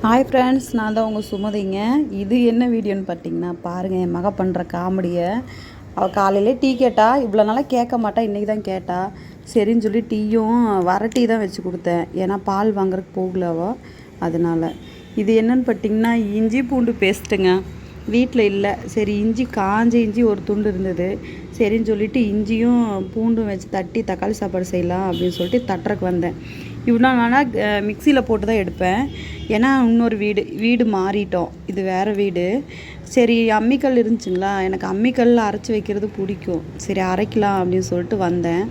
Hi friends, நான் தான் உங்கள் சுமதிங்க. இது என்ன வீடியோன்னு பார்த்தீங்கன்னா, பாருங்கள் என் மக பண்ணுற காமெடியை. அவள் காலையிலே டீ கேட்டா, இவ்வளோ நாளாக கேட்க மாட்டா, இன்றைக்கி தான் கேட்டா. சரின்னு சொல்லி டீயும் வர டீ தான் வச்சு கொடுத்தேன். ஏன்னா பால் வாங்குறதுக்கு போகல அவள், அதனால். இது என்னன்னு பார்த்தீங்கன்னா, இஞ்சி பூண்டு பேஸ்ட்டுங்க. வீட்டில் இல்லை, சரி இஞ்சி காஞ்ச இஞ்சி ஒரு துண்டு இருந்தது. சரின்னு சொல்லிவிட்டு இஞ்சியும் பூண்டும் வச்சு தட்டி தக்காளி சாப்பாடு செய்யலாம் அப்படின்னு சொல்லிட்டு தட்டுறக்கு வந்தேன். இவ்வளோ நாளாக மிக்சியில் போட்டு தான் எடுப்பேன். ஏன்னா இன்னொரு வீடு மாறிட்டோம், இது வேறு வீடு. சரி அம்மிக்கல் இருந்துச்சுங்களா, எனக்கு அம்மிக்கல்லில் அரைச்சி வைக்கிறது பிடிக்கும். சரி அரைக்கலாம் அப்படின்னு சொல்லிட்டு வந்தேன்.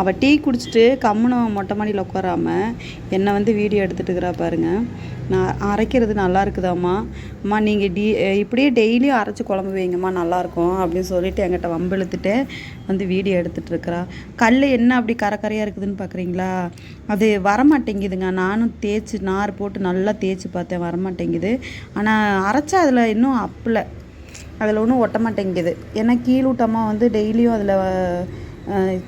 அவள் டீ குடிச்சிட்டு கம்முன்னு மொட்டை மாடியில் உட்காராமல் என்னை வந்து வீடியோ எடுத்துகிட்டு இருக்கிறா பாருங்கள். நான் அரைக்கிறது நல்லா இருக்குதாம்மா, அம்மா நீங்கள் இப்படியே டெய்லியும் அரைச்சி குழம்பு வைங்கம்மா நல்லாயிருக்கும் அப்படின்னு சொல்லிட்டு என்கிட்ட வம்பிழுத்துட்டு வந்து வீடியோ எடுத்துகிட்டு இருக்கிறா. கல் என்ன அப்படி கரையாக இருக்குதுன்னு பார்க்குறீங்களா? அது வரமாட்டேங்குதுங்க. நானும் தேய்ச்சி நார் போட்டு நல்லா தேய்ச்சி பார்த்தேன், வரமாட்டேங்குது. ஆனால் அரைச்சா அதில் இன்னும் அப்பலை, அதில் ஒன்றும் ஒட்ட மாட்டேங்குது. ஏன்னா கீழூட்டமாக வந்து டெய்லியும் அதில்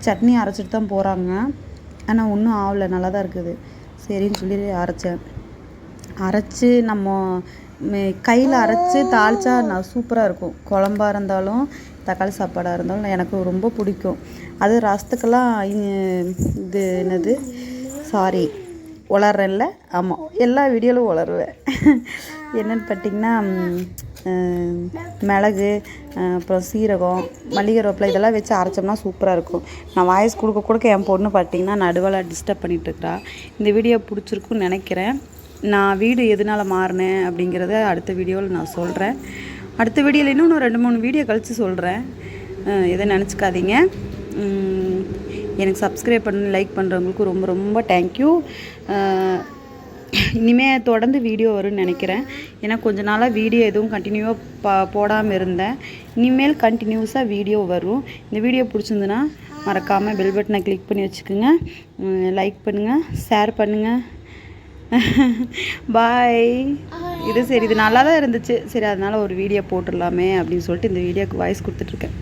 சட்னி அரைச்சிட்டு தான் போகிறாங்க. ஆனால் ஒன்றும் ஆகலை, நல்லா தான் இருக்குது. சரின்னு சொல்லி அரைச்சேன். அரைச்சி நம்ம கையில் அரைச்சி தாளித்தா சூப்பராக இருக்கும். குழம்பா இருந்தாலும் தக்காளி சாப்பாடாக இருந்தாலும் எனக்கு ரொம்ப பிடிக்கும். அது ரசத்துக்கெல்லாம் இது என்னது சாரி உளறேன்ல, ஆமாம் எல்லா வீடியோவிலும் உளருவேன். என்னென்னு பார்த்திங்கன்னா, மிளகு அப்புறம் சீரகம் மல்லிகை ரோப்பில் இதெல்லாம் வச்சு அரைச்சோம்னா சூப்பராக இருக்கும். நான் வாய்ஸ் கொடுக்க என் பொண்ணு பார்த்திங்கன்னா நடுவில் டிஸ்டர்ப் பண்ணிகிட்ருக்குறா. இந்த வீடியோ பிடிச்சிருக்குன்னு நினைக்கிறேன். நான் வீடு எதனால் மாறினேன் அப்படிங்கிறத அடுத்த வீடியோவில் நான் சொல்கிறேன். அடுத்த வீடியோவில் இன்னும் 2-3 வீடியோ கழித்து சொல்கிறேன், எதை நினச்சிக்காதீங்க. எனக்கு சப்ஸ்கிரைப் பண்ணி லைக் பண்ணுறவங்களுக்கு ரொம்ப ரொம்ப தேங்க்யூ. இனிமேல் தொடர்ந்து வீடியோ வரும்னு நினைக்கிறேன். ஏன்னா கொஞ்ச நாளாக வீடியோ எதுவும் கண்டினியூவாக போடாமல் இருந்தேன். இனிமேல் கண்டினியூஸாக வீடியோ வரும். இந்த வீடியோ பிடிச்சிருந்துன்னா மறக்காமல் பெல் பட்டனை கிளிக் பண்ணி வச்சுக்கோங்க, லைக் பண்ணுங்கள், ஷேர் பண்ணுங்கள். பாய். இது சரி, இது நல்லா தான் இருந்துச்சு. சரி அதனால் ஒரு வீடியோ போட்டுடலாமே அப்படின்னு சொல்லிட்டு இந்த வீடியோக்கு வாய்ஸ் கொடுத்துட்ருக்கேன்.